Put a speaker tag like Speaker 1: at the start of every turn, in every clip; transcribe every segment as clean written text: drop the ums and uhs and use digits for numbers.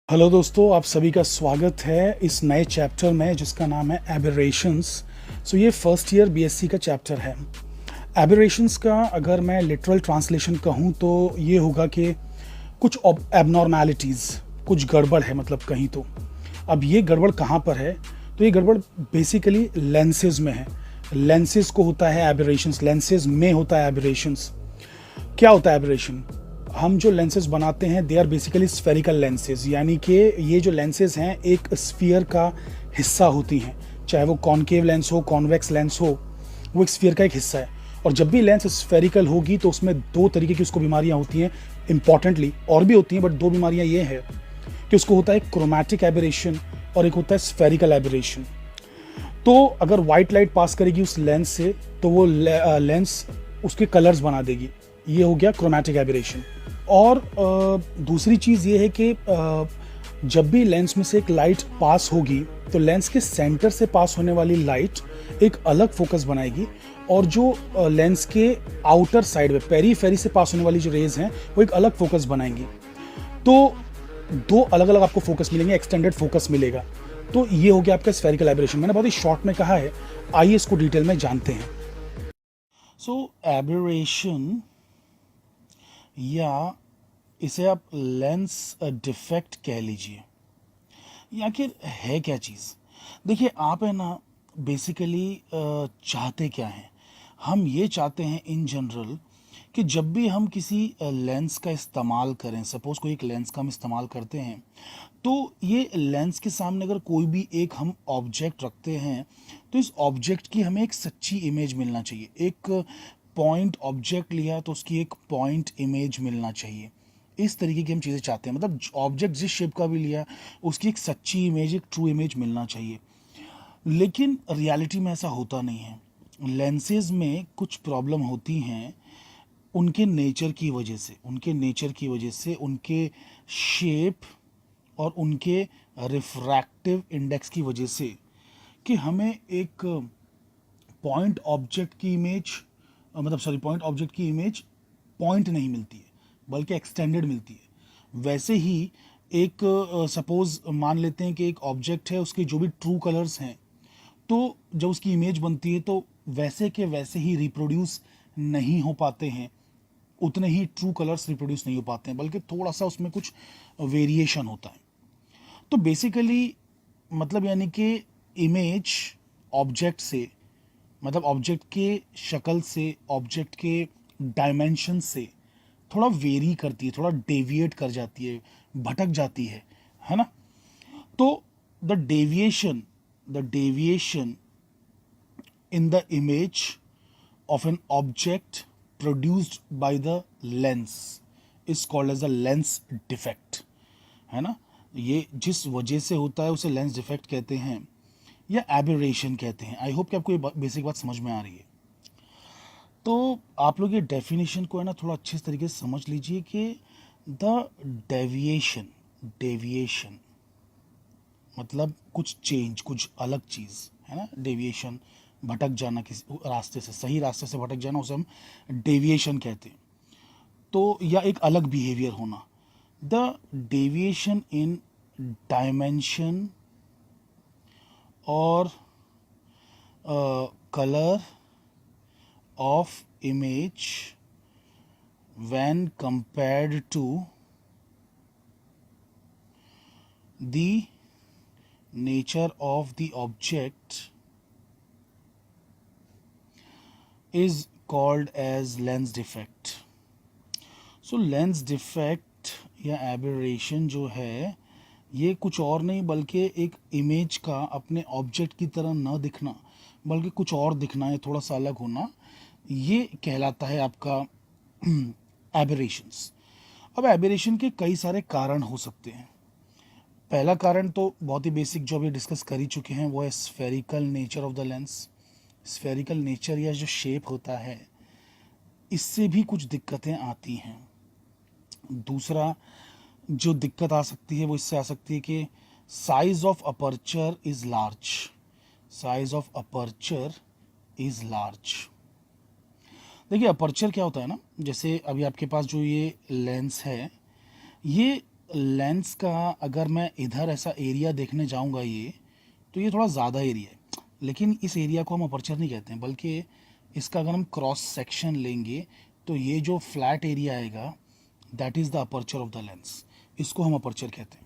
Speaker 1: Hello दोस्तों, आप सभी का स्वागत है इस नए चैप्टर में जिसका नाम है एबेरेशंस। ये फर्स्ट ईयर बीएससी का चैप्टर है। एबेरेशंस का अगर मैं लिटरल ट्रांसलेशन कहूँ तो ये होगा कि कुछ एबनॉर्मैलिटीज़, कुछ गड़बड़ है, मतलब कहीं तो। अब ये गड़बड़ कहाँ पर है? तो ये गड़बड़ बेसिकली लेंसेज में है। लेंसेज को होता है एबेरेशंस, लेंसेज में होता है एबेरेशंस। क्या होता है एबरेशन? हम जो लेंसेज बनाते हैं they are basically spherical lenses, यानी कि ये जो लेंसेज हैं एक स्फीयर का हिस्सा होती हैं। चाहे वो कॉनकेव लेंस हो, कॉन्वेक्स लेंस हो, वो एक स्फीयर का एक हिस्सा है। और जब भी लेंस स्फेरिकल होगी तो उसमें दो तरीके की उसको बीमारियां होती हैं इंपॉर्टेंटली, और भी होती हैं बट दो बीमारियां ये है कि उसको होता है क्रोमैटिक एबरेशन और एक होता है स्फेरिकल एबरेशन। तो अगर वाइट लाइट पास करेगी उस लेंस से तो वो लेंस उसके कलर्स बना देगी। ये हो गया क्रोमैटिक एबरेशन। और दूसरी चीज़ ये है कि जब भी लेंस में से एक लाइट पास होगी तो लेंस के सेंटर से पास होने वाली लाइट एक अलग फोकस बनाएगी, और जो लेंस के आउटर साइड में पेरीफेरी से पास होने वाली जो रेज हैं वो एक अलग फोकस बनाएंगी। तो दो अलग अलग आपको फोकस मिलेंगे, एक्सटेंडेड फोकस मिलेगा। तो ये हो गया आपका स्फेरिकल एबरेशन। मैंने बहुत ही शॉर्ट में कहा है, आइए इसको डिटेल में जानते हैं। एबरेशन, या इसे आप लेंस डिफेक्ट कह लीजिए, ये आखिर है क्या चीज़? देखिए, आप है ना बेसिकली चाहते क्या हैं? हम ये चाहते हैं इन जनरल कि जब भी हम किसी लेंस का इस्तेमाल करें, सपोज कोई एक लेंस का हम इस्तेमाल करते हैं, तो ये लेंस के सामने अगर कोई भी एक हम ऑब्जेक्ट रखते हैं तो इस ऑब्जेक्ट की हमें एक सच्ची इमेज मिलना चाहिए। एक पॉइंट ऑब्जेक्ट लिया तो उसकी एक पॉइंट इमेज मिलना चाहिए। इस तरीके की हम चीज़ें चाहते हैं, मतलब ऑब्जेक्ट जिस शेप का भी लिया उसकी एक सच्ची इमेज, एक ट्रू इमेज मिलना चाहिए। लेकिन रियलिटी में ऐसा होता नहीं है। लेंसेज में कुछ प्रॉब्लम होती हैं उनके नेचर की वजह से, उनके शेप और उनके रिफ्रैक्टिव इंडेक्स की वजह से, कि हमें एक पॉइंट ऑब्जेक्ट की इमेज, पॉइंट ऑब्जेक्ट की इमेज पॉइंट नहीं मिलती है बल्कि एक्सटेंडेड मिलती है। वैसे ही एक सपोज मान लेते हैं कि एक ऑब्जेक्ट है, उसके जो भी ट्रू कलर्स हैं, तो जब उसकी इमेज बनती है तो वैसे के वैसे ही रिप्रोड्यूस नहीं हो पाते हैं, उतने ही ट्रू कलर्स रिप्रोड्यूस नहीं हो पाते हैं, बल्कि थोड़ा सा उसमें कुछ वेरिएशन होता है। तो बेसिकली मतलब यानी कि इमेज ऑब्जेक्ट से, मतलब ऑब्जेक्ट के शक्ल से, ऑब्जेक्ट के डायमेंशन से थोड़ा वेरी करती है, थोड़ा डेविएट कर जाती है, भटक जाती है ना? तो the deviation in the image of an object produced by the lens is called as a lens defect, है ना? ये जिस वजह से होता है उसे लेंस डिफेक्ट कहते हैं या एबेरेशन कहते हैं। आई होप कि आपको ये बेसिक बात समझ में आ रही है। तो आप लोग ये डेफिनेशन को है ना थोड़ा अच्छे तरीके से समझ लीजिए कि द डेविएशन मतलब कुछ चेंज, कुछ अलग चीज़, है ना? डेविएशन, भटक जाना किसी रास्ते से, सही रास्ते से भटक जाना, उसे हम डेविएशन कहते हैं। तो या एक अलग बिहेवियर होना, द डेविएशन इन डायमेंशन और colour of image when compared to the nature of the object is called as lens defect. So lens defect या aberration जो है ये कुछ और नहीं बल्कि एक इमेज का अपने ऑब्जेक्ट की तरह न दिखना बल्कि कुछ और दिखना है, थोड़ा सा अलग होना, ये कहलाता है आपका एबरेशंस। अब एबरेशन के कई सारे कारण हो सकते हैं। पहला कारण तो बहुत ही बेसिक जो अभी डिस्कस कर ही चुके हैं, वो है spherical nature of the lens. Spherical nature या जो शेप होता है, इससे भी कुछ दिक्कतें आती हैं। दूसरा जो दिक्कत आ सकती है वो इससे आ सकती है कि size of aperture is large. Size of aperture is large. देखिए, अपर्चर क्या होता है ना, जैसे अभी आपके पास जो ये लेंस है, ये लेंस का अगर मैं इधर ऐसा एरिया देखने जाऊंगा ये, तो ये थोड़ा ज़्यादा एरिया है, लेकिन इस एरिया को हम अपर्चर नहीं कहते हैं, बल्कि इसका अगर हम क्रॉस सेक्शन लेंगे तो ये जो फ्लैट एरिया आएगा that is the aperture of the lens, इसको हम अपर्चर कहते हैं।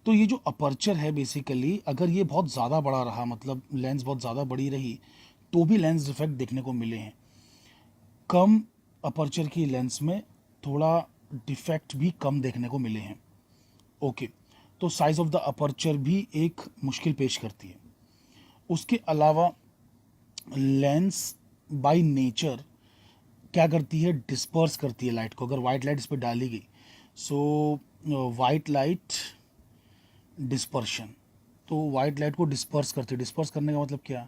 Speaker 1: तो ये जो अपर्चर है बेसिकली, अगर ये बहुत ज़्यादा बड़ा रहा, मतलब लेंस बहुत ज़्यादा बड़ी रही, तो भी लेंस डिफेक्ट देखने को मिले हैं। कम अपर्चर की लेंस में थोड़ा डिफेक्ट भी कम देखने को मिले हैं। ओके, तो साइज ऑफ द अपर्चर भी एक मुश्किल पेश करती है। उसके अलावा लेंस बाय नेचर क्या करती है, डिस्पर्स करती है लाइट को। अगर वाइट लाइट इस पर डाली गई, सो वाइट लाइट डिस्पर्शन, तो वाइट लाइट को डिस्पर्स करती है। डिस्पर्स करने का मतलब क्या,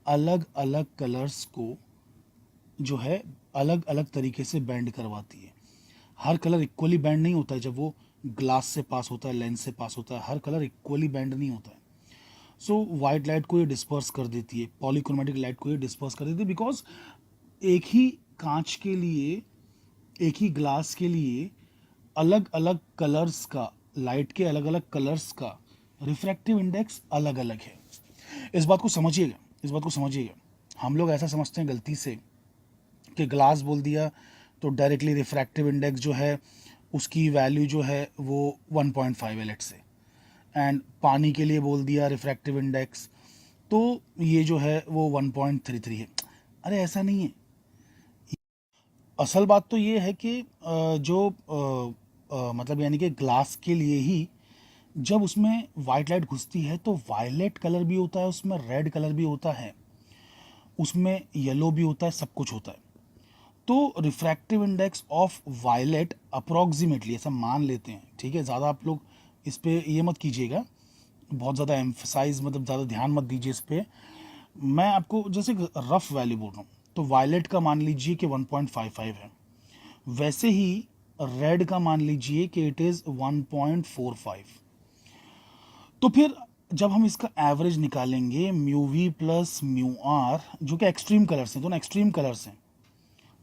Speaker 1: अलग अलग कलर्स को जो है अलग अलग तरीके से बैंड करवाती है। हर कलर इक्वली बैंड नहीं होता है, जब वो ग्लास से पास होता है, लेंस से पास होता है, हर कलर इक्वली बैंड नहीं होता है। सो वाइट लाइट को ये डिस्पर्स कर देती है, पॉलीक्रोमेटिक लाइट को ये डिस्पर्स कर देती है, बिकॉज एक ही कांच के लिए, एक ही ग्लास के लिए अलग अलग कलर्स का, लाइट के अलग अलग कलर्स का रिफ्रैक्टिव इंडेक्स अलग अलग है। इस बात को समझिएगा, इस बात को समझिएगा। हम लोग ऐसा समझते हैं गलती से कि ग्लास बोल दिया तो डायरेक्टली रिफ्रैक्टिव इंडेक्स जो है उसकी वैल्यू जो है वो 1.5 है लेट से, एंड पानी के लिए बोल दिया रिफ्रैक्टिव इंडेक्स तो ये जो है वो 1.33 है। अरे ऐसा नहीं है। असल बात तो ये है कि मतलब यानी कि ग्लास के लिए ही जब उसमें वाइट लाइट घुसती है तो वायलेट कलर भी होता है, उसमें रेड कलर भी होता है, उसमें येलो भी होता है, सब कुछ होता है। तो refractive index of violet approximately ऐसा मान लेते हैं, ठीक है। ज़्यादा आप लोग इस पर ये मत कीजिएगा, बहुत ज़्यादा एम्फसाइज मतलब ज़्यादा ध्यान मत दीजिए इस पर। मैं आपको जैसे रफ वैल्यू बोल रहा हूँ, तो वायलेट का मान लीजिए कि 1.55 है, वैसे ही रेड का मान लीजिए कि इट इज़ 1.45। तो फिर जब हम इसका एवरेज निकालेंगे mu V plus mu R, जो कि एक्सट्रीम कलर्स हैं, दोनों एक्सट्रीम कलर्स हैं,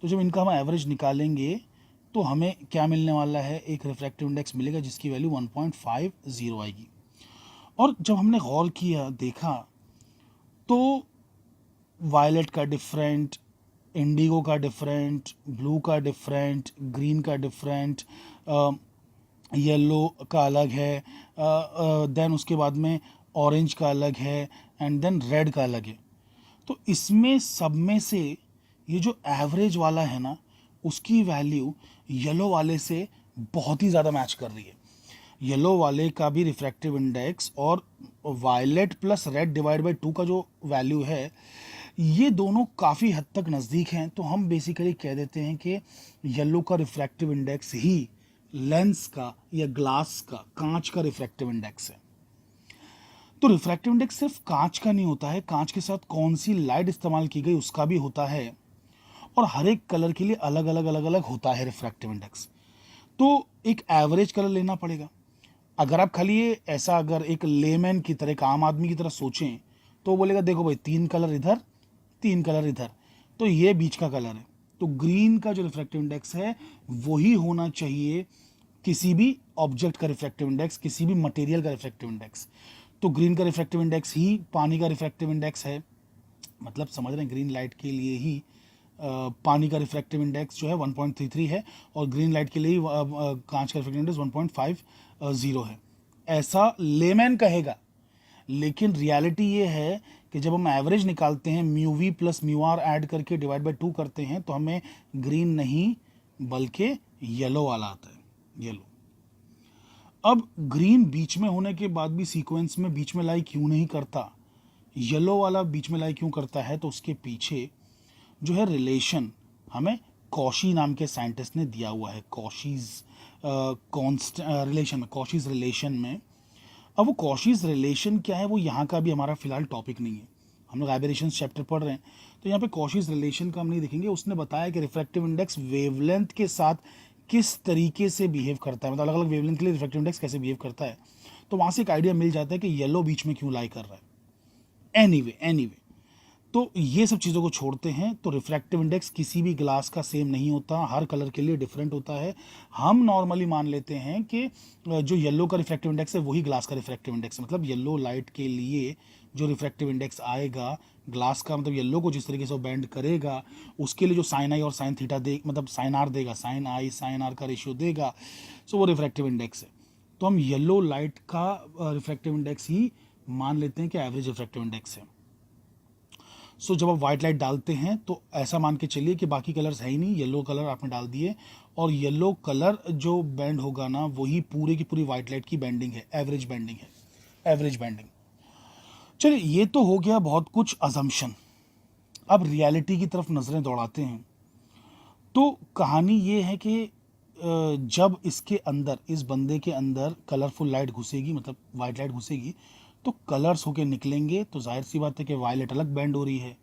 Speaker 1: तो जब इनका हम एवरेज निकालेंगे तो हमें क्या मिलने वाला है, एक रिफ्रैक्टिव इंडेक्स मिलेगा जिसकी वैल्यू 1.50 आएगी। और जब हमने गौर किया, देखा, तो वायलेट का डिफरेंट, इंडिगो का डिफरेंट, ब्लू का डिफरेंट, ग्रीन का डिफरेंट, येलो का अलग है, देन उसके बाद में ऑरेंज का अलग है, एंड देन रेड का अलग है। तो इसमें सब में से ये जो एवरेज वाला है ना, उसकी वैल्यू येलो वाले से बहुत ही ज़्यादा मैच कर रही है। येलो वाले का भी रिफ्रैक्टिव इंडेक्स और violet plus red divide by 2 का जो वैल्यू है, ये दोनों काफ़ी हद तक नज़दीक हैं। तो हम बेसिकली कह देते हैं कि येलो का रिफ्रैक्टिव इंडेक्स ही लेंस का या ग्लास का, कांच का रिफ्रैक्टिव इंडेक्स है। तो रिफ्रैक्टिव इंडेक्स सिर्फ कांच का नहीं होता है, कांच के साथ कौन सी लाइट इस्तेमाल की गई उसका भी होता है, और हर एक कलर के लिए अलग अलग अलग अलग होता है रिफ्रैक्टिव इंडेक्स। तो एक एवरेज कलर लेना पड़ेगा। अगर आप खाली ये ऐसा, अगर एक लेमैन की तरह, एक आम आदमी की तरह सोचें, तो बोलेगा देखो भाई 3 कलर इधर, 3 कलर इधर, तो ये बीच का कलर है। तो ग्रीन का जो रिफ्रैक्टिव इंडेक्स है वही होना चाहिए किसी भी ऑब्जेक्ट का रिफ्रैक्टिव इंडेक्स, किसी भी मटेरियल का रिफ्रैक्टिव इंडेक्स। तो ग्रीन का रिफ्रैक्टिव इंडेक्स ही पानी का रिफ्रैक्टिव इंडेक्स है, मतलब समझ रहे हैं, ग्रीन लाइट के लिए ही पानी का रिफ्रैक्टिव इंडेक्स जो है 1.33 है, और ग्रीन लाइट के लिए कांच का रिफ्रैक्टिव इंडेक्स 1.50 है। ऐसा लेमैन कहेगा, लेकिन रियलिटी ये है कि जब हम एवरेज निकालते हैं, mu V plus mu R add करके डिवाइड बाई 2 करते हैं, तो हमें ग्रीन नहीं बल्कि येलो वाला आता है, येलो। अब ग्रीन बीच में होने के बाद भी सीक्वेंस में बीच में लाई क्यों नहीं करता, येलो वाला बीच में लाई क्यों करता है, तो उसके पीछे जो है रिलेशन हमें कॉशी नाम के साइंटिस्ट ने दिया हुआ है। कॉशीज रिलेशन में, कॉशीज रिलेशन में। अब वो कॉशीज रिलेशन क्या है, वो यहाँ का भी हमारा फिलहाल टॉपिक नहीं है, हम लोग एबेरेशंस चैप्टर पढ़ रहे हैं, तो यहाँ पे कॉशीज रिलेशन का हम नहीं देखेंगे। उसने बताया कि रिफ्रैक्टिव इंडेक्स वेवलेंथ के साथ किस तरीके से बिहेव करता है, मतलब अलग अलग वेवलेंथ के लिए रिफ्रैक्टिव इंडेक्स कैसे बिहेव करता है। तो वहाँ से एक आइडिया मिल जाता है कि येलो बीच में क्यों लाई कर रहा है। एनीवे तो ये सब चीज़ों को छोड़ते हैं तो रिफ्रैक्टिव इंडेक्स किसी भी ग्लास का सेम नहीं होता, हर कलर के लिए डिफरेंट होता है। हम नॉर्मली मान लेते हैं कि जो येलो का रिफ्रैक्टिव इंडेक्स है वही ग्लास का रिफ्रैक्टिव इंडेक्स है, मतलब येलो लाइट के लिए जो रिफ्रैक्टिव इंडेक्स आएगा ग्लास का, मतलब येलो को जिस तरीके से वो बेंड करेगा उसके लिए जो साइन आई और साइन थीटा दे, मतलब साइन आर देगा, साइन आई साइन आर का रेशियो देगा, सो वो रिफ्रैक्टिव इंडेक्स है। तो हम येलो लाइट का रिफ्रैक्टिव इंडेक्स ही मान लेते हैं कि एवरेज रिफ्रैक्टिव इंडेक्स है। सो जब आप व्हाइट लाइट डालते हैं तो ऐसा मान के चलिए कि बाकी कलर्स है ही नहीं, येलो कलर आपने डाल दिए और येलो कलर जो बैंड होगा ना वही पूरे की पूरी व्हाइट लाइट की बैंडिंग है, एवरेज बैंडिंग है, एवरेज बैंडिंग। चलिए ये तो हो गया बहुत कुछ अजम्पशन। अब रियलिटी की तरफ नजरें दौड़ाते हैं। तो कहानी ये है कि जब इसके अंदर, इस बंदे के अंदर कलरफुल लाइट घुसेगी, मतलब वाइट लाइट घुसेगी, तो कलर्स होके निकलेंगे, तो जाहिर सी बात है कि वायलेट अलग बैंड हो रही है,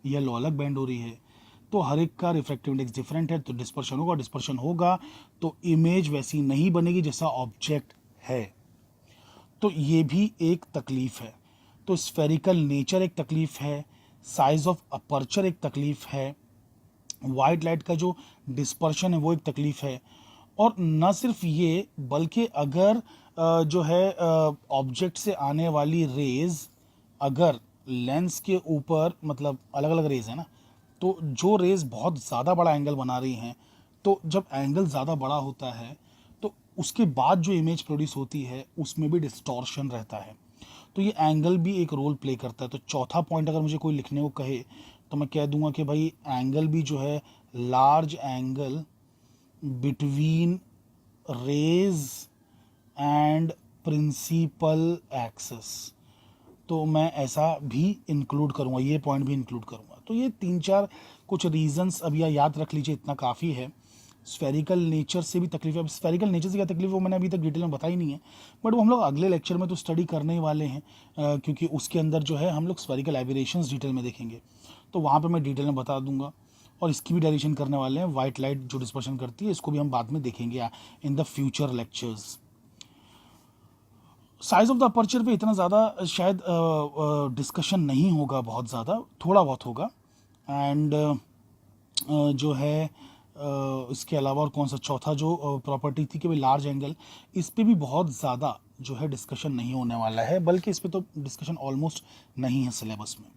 Speaker 1: येलो अलग बैंड हो रही है, तो हर एक का रिफ्रैक्टिव इंडेक्स डिफरेंट है, तो डिस्पर्शन होगा, डिस्पर्शन होगा तो इमेज वैसी नहीं बनेगी जैसा ऑब्जेक्ट है। तो ये भी एक तकलीफ है। तो स्फेरिकल नेचर एक तकलीफ है, साइज ऑफ अपर्चर एक तकलीफ है, वाइट लाइट का जो डिस्पर्शन है वो एक तकलीफ है। और न सिर्फ ये बल्कि अगर जो है ऑब्जेक्ट से आने वाली रेज अगर लेंस के ऊपर, मतलब अलग अलग रेज है ना, तो जो रेज बहुत ज़्यादा बड़ा एंगल बना रही हैं, तो जब एंगल ज़्यादा बड़ा होता है तो उसके बाद जो इमेज प्रोड्यूस होती है उसमें भी डिस्टॉर्शन रहता है। तो ये एंगल भी एक रोल प्ले करता है। तो चौथा पॉइंट अगर मुझे कोई लिखने को कहे तो मैं कह दूंगा कि भाई एंगल भी जो है, large angle between rays and principal axis, तो मैं ऐसा भी इंक्लूड करूंगा, ये पॉइंट भी इंक्लूड करूंगा। तो ये 3-4 कुछ रीजंस अब या याद रख लीजिए, इतना काफ़ी है। स्फेरिकल नेचर से भी तकलीफ है। अब स्फेरिकल नेचर से क्या तकलीफ है वो मैंने अभी तक डिटेल में बताई नहीं है, बट वो हम लोग अगले लेक्चर में तो स्टडी करने ही वाले हैं, क्योंकि उसके अंदर जो है हम लोग स्फेरिकल एबिरेशंस डिटेल में देखेंगे, तो वहाँ पे मैं डिटेल में बता दूंगा। और इसकी भी डेरिवेशन करने वाले हैं, वाइट लाइट जो डिस्पर्शन करती है इसको भी हम बाद में देखेंगे in the future lectures. Size of the aperture पे इतना ज़्यादा शायद डिस्कशन नहीं होगा, बहुत ज़्यादा, थोड़ा बहुत होगा। एंड जो है इसके अलावा और कौन सा चौथा जो प्रॉपर्टी थी कि भाई लार्ज एंगल, इस पे भी बहुत ज़्यादा जो है डिस्कशन नहीं होने वाला है, बल्कि इस पे तो डिस्कशन ऑलमोस्ट नहीं है सिलेबस में।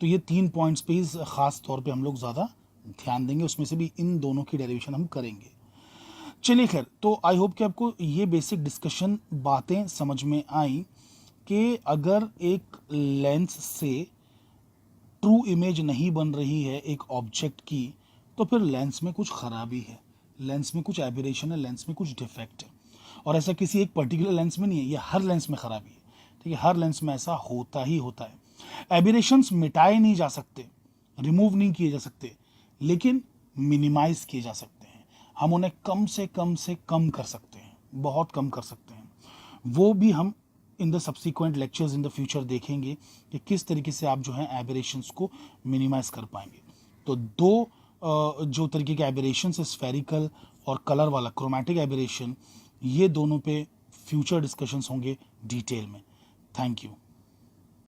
Speaker 1: तो ये 3 पॉइंट्स पे ही ख़ास तौर पे हम लोग ज़्यादा ध्यान देंगे, उसमें से भी इन दोनों की डेरिवेशन हम करेंगे। चलिए खैर, तो आई होप कि आपको ये बेसिक डिस्कशन बातें समझ में आई कि अगर एक लेंस से ट्रू इमेज नहीं बन रही है एक ऑब्जेक्ट की, तो फिर लेंस में कुछ खराबी है, लेंस में कुछ एबिरेशन है, लेंस में कुछ डिफेक्ट है। और ऐसा किसी एक पर्टिकुलर लेंस में नहीं है, ये हर लेंस में खराबी है, ठीक है, हर लेंस में ऐसा होता ही होता है। एबिरेशंस मिटाए नहीं जा सकते, रिमूव नहीं किए जा सकते, लेकिन मिनिमाइज किए जा सकते हैं। हम उन्हें कम से कम कर सकते हैं, बहुत कम कर सकते हैं। वो भी हम in the subsequent lectures in the future देखेंगे कि किस तरीके से आप जो है एबरेशंस को मिनिमाइज कर पाएंगे। तो दो जो तरीके के एबरेशन है, स्फेरिकल और कलर वाला क्रोमैटिक एबरेशन, ये दोनों पे फ्यूचर डिस्कशंस होंगे डिटेल में। Thank you.